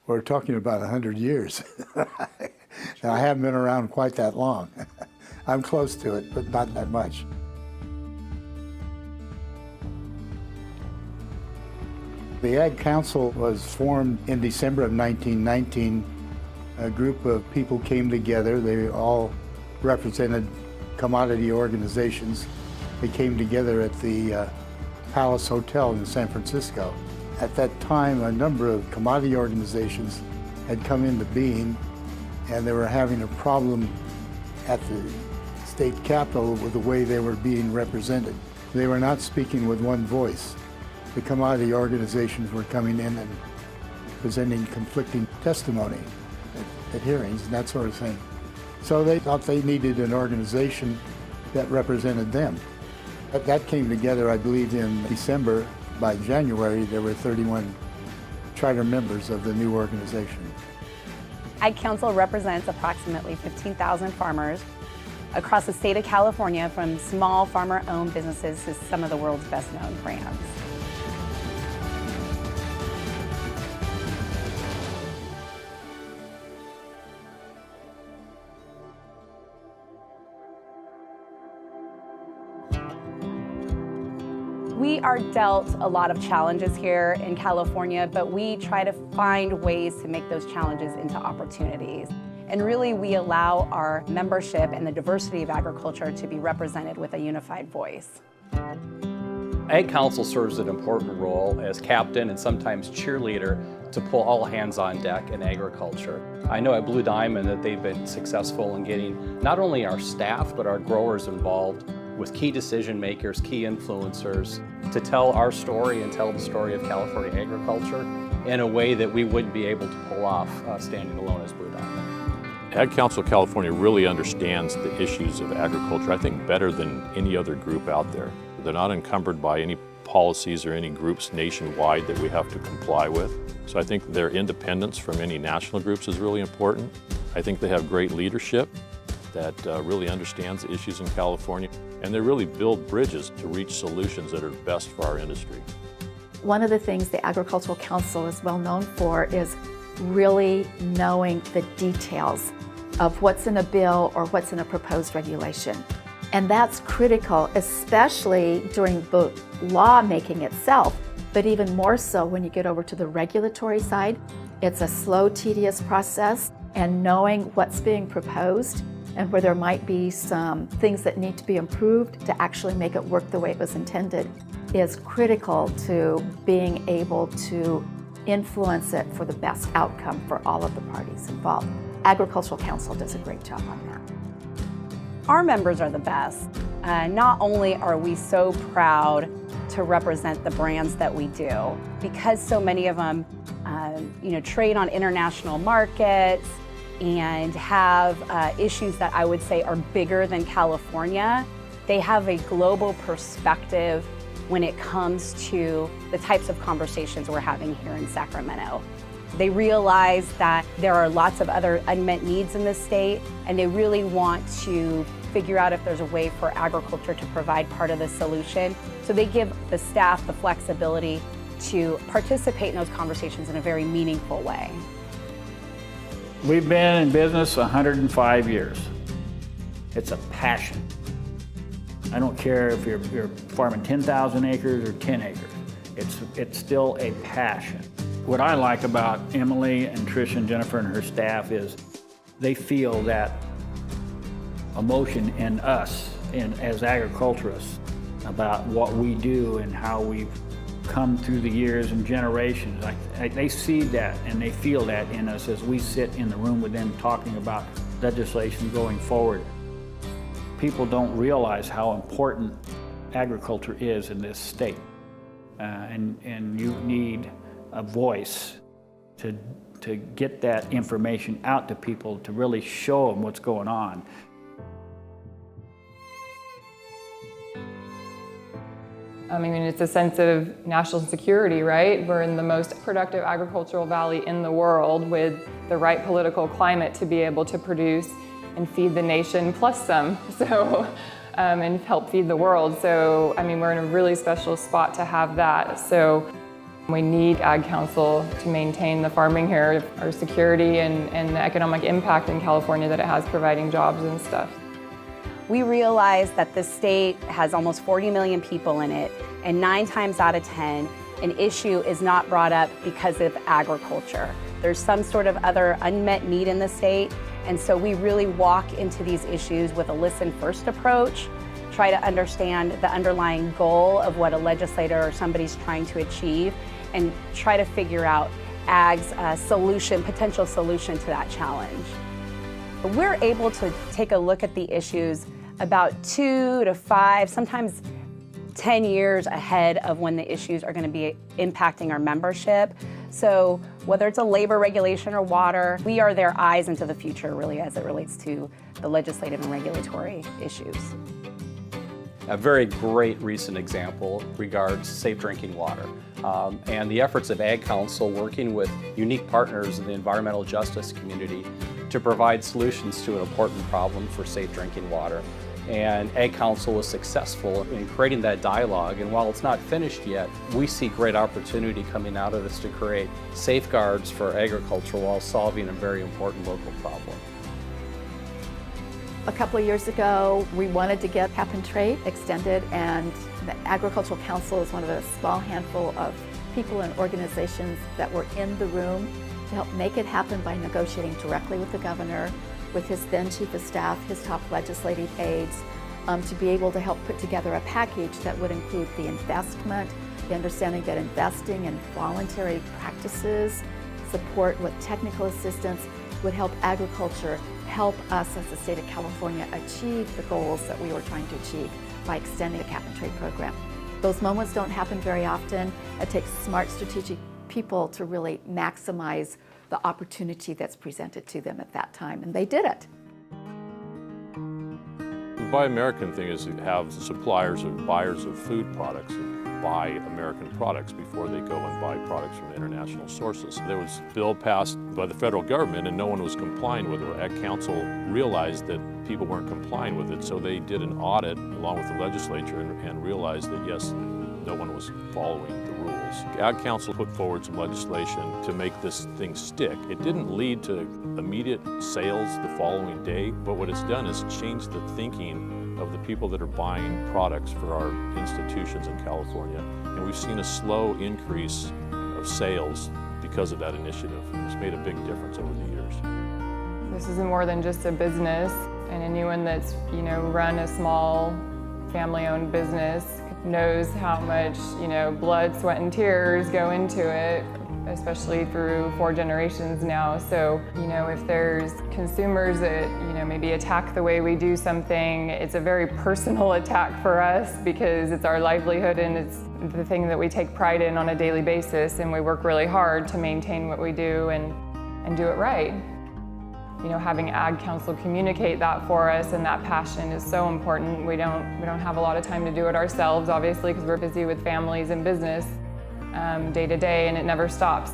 We're talking about 100 years. And I haven't been around quite that long. I'm close to it, but not that much. The Ag Council was formed in December of 1919. A group of people came together. They all represented commodity organizations. They came together at the Palace Hotel in San Francisco. At that time, a number of commodity organizations had come into being, and they were having a problem at the state capitol with the way they were being represented. They were not speaking with one voice. The commodity organizations were coming in and presenting conflicting testimony at hearings and that sort of thing. So they thought they needed an organization that represented them. But that came together, I believe, in December. By January, there were 31 charter members of the new organization. Ag Council represents approximately 15,000 farmers across the state of California, from small farmer-owned businesses to some of the world's best-known brands. We are dealt a lot of challenges here in California, but we try to find ways to make those challenges into opportunities. And really, we allow our membership and the diversity of agriculture to be represented with a unified voice. Ag Council serves an important role as captain and sometimes cheerleader to pull all hands on deck in agriculture. I know at Blue Diamond that they've been successful in getting not only our staff, but our growers involved with key decision makers, key influencers, to tell our story and tell the story of California agriculture in a way that we wouldn't be able to pull off standing alone as Blue Diamond. Ag Council of California really understands the issues of agriculture, I think, better than any other group out there. They're not encumbered by any policies or any groups nationwide that we have to comply with. So I think their independence from any national groups is really important. I think they have great leadership that really understands the issues in California, and they really build bridges to reach solutions that are best for our industry. One of the things the Agricultural Council is well known for is really knowing the details of what's in a bill or what's in a proposed regulation. And that's critical, especially during the lawmaking itself, but even more so when you get over to the regulatory side. It's a slow, tedious process, and knowing what's being proposed and where there might be some things that need to be improved to actually make it work the way it was intended is critical to being able to influence it for the best outcome for all of the parties involved. Agricultural Council does a great job on that. Our members are the best. Not only are we so proud to represent the brands that we do, because so many of them trade on international markets and have issues that I would say are bigger than California. They have a global perspective when it comes to the types of conversations we're having here in Sacramento. They realize that there are lots of other unmet needs in the state, and they really want to figure out if there's a way for agriculture to provide part of the solution. So they give the staff the flexibility to participate in those conversations in a very meaningful way. We've been in business 105 years. It's a passion. I don't care if you're farming 10,000 acres or 10 acres. It's still a passion. What I like about Emily and Trish and Jennifer and her staff is they feel that emotion in us as agriculturists about what we do and how we've come through the years and generations. They see that and they feel that in us as we sit in the room with them talking about legislation going forward. People don't realize how important agriculture is in this state. And you need a voice to get that information out to people, to really show them what's going on. I mean, it's a sense of national security, right? We're in the most productive agricultural valley in the world with the right political climate to be able to produce and feed the nation plus some, and help feed the world. So, I mean, we're in a really special spot to have that. So We need Ag Council to maintain the farming here, our security and the economic impact in California that it has providing jobs and stuff. We realize that the state has almost 40 million people in it, and 9 times out of 10, an issue is not brought up because of agriculture. There's some sort of other unmet need in the state, and so we really walk into these issues with a listen-first approach, try to understand the underlying goal of what a legislator or somebody's trying to achieve, and try to figure out Ag's potential solution to that challenge. We're able to take a look at the issues about 2 to 5, sometimes 10 years ahead of when the issues are going to be impacting our membership. So whether it's a labor regulation or water, we are their eyes into the future, really, as it relates to the legislative and regulatory issues. A very great recent example regards safe drinking water and the efforts of Ag Council working with unique partners in the environmental justice community to provide solutions to an important problem for safe drinking water. And Ag Council was successful in creating that dialogue, and while it's not finished yet, we see great opportunity coming out of this to create safeguards for agriculture while solving a very important local problem. A couple of years ago, we wanted to get cap and trade extended, and the Agricultural Council is one of a small handful of people and organizations that were in the room to help make it happen by negotiating directly with the governor, with his then chief of staff, his top legislative aides, to be able to help put together a package that would include the investment, the understanding that investing in voluntary practices, support with technical assistance would help agriculture, help us as the state of California achieve the goals that we were trying to achieve by extending the cap and trade program. Those moments don't happen very often. It takes smart, strategic people to really maximize the opportunity that's presented to them at that time, and they did it. The Buy American thing is to have suppliers and buyers of food products buy American products before they go and buy products from international sources. There was a bill passed by the federal government and no one was complying with it. Ag Council realized that people weren't complying with it, so they did an audit along with the legislature and realized that yes, no one was following the rules. Ag Council put forward some legislation to make this thing stick. It didn't lead to immediate sales the following day, but what it's done is changed the thinking of the people that are buying products for our institutions in California. And we've seen a slow increase of sales because of that initiative. It's made a big difference over the years. This is more than just a business, and anyone that's, run a small family-owned business knows how much, blood, sweat, and tears go into it, especially through 4 generations now. So, if there's consumers that, maybe attack the way we do something, it's a very personal attack for us because it's our livelihood and it's the thing that we take pride in on a daily basis, and we work really hard to maintain what we do and do it right. Having Ag Council communicate that for us and that passion is so important. We don't have a lot of time to do it ourselves, obviously, because we're busy with families and business day to day, and it never stops.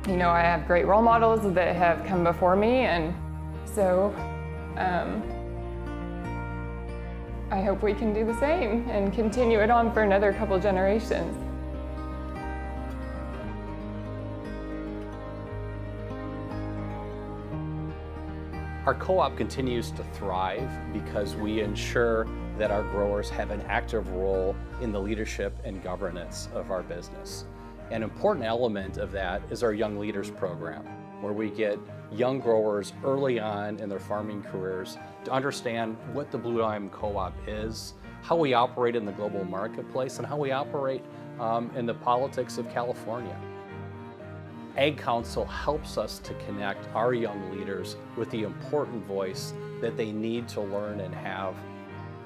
I have great role models that have come before me, and so I hope we can do the same and continue it on for another couple generations. Our co-op continues to thrive because we ensure that our growers have an active role in the leadership and governance of our business. An important element of that is our Young Leaders program, where we get young growers early on in their farming careers to understand what the Blue Diamond Co-op is, how we operate in the global marketplace, and how we operate in the politics of California. Ag Council helps us to connect our young leaders with the important voice that they need to learn and have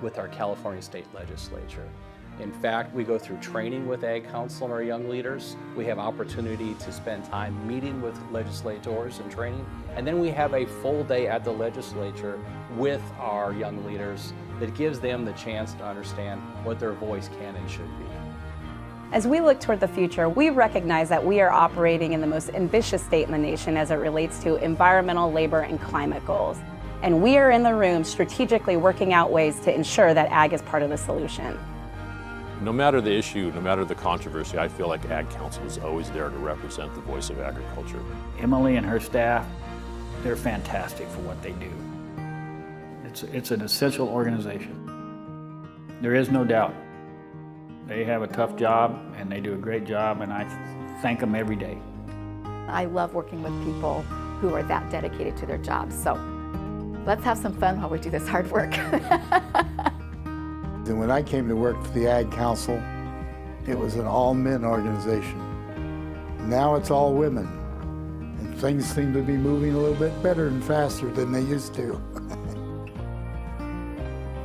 with our California State Legislature. In fact, we go through training with Ag Council and our young leaders. We have opportunity to spend time meeting with legislators and training. And then we have a full day at the legislature with our young leaders that gives them the chance to understand what their voice can and should be. As we look toward the future, we recognize that we are operating in the most ambitious state in the nation as it relates to environmental, labor, and climate goals. And we are in the room strategically working out ways to ensure that Ag is part of the solution. No matter the issue, no matter the controversy, I feel like Ag Council is always there to represent the voice of agriculture. Emily and her staff, they're fantastic for what they do. It's an essential organization. There is no doubt. They have a tough job and they do a great job, and I thank them every day. I love working with people who are that dedicated to their jobs. So let's have some fun while we do this hard work. And when I came to work for the Ag Council, it was an all-men organization. Now it's all women. And things seem to be moving a little bit better and faster than they used to.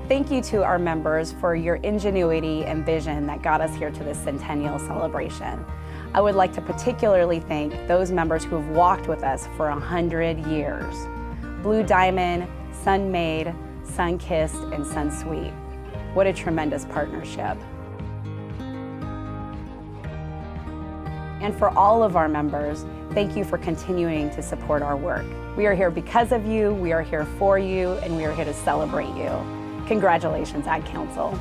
Thank you to our members for your ingenuity and vision that got us here to this Centennial celebration. I would like to particularly thank those members who have walked with us for 100 years. Blue Diamond, Sun-Made, Sun-Kissed, and Sun-Sweet. What a tremendous partnership. And for all of our members, thank you for continuing to support our work. We are here because of you, we are here for you, and we are here to celebrate you. Congratulations, Ag Council.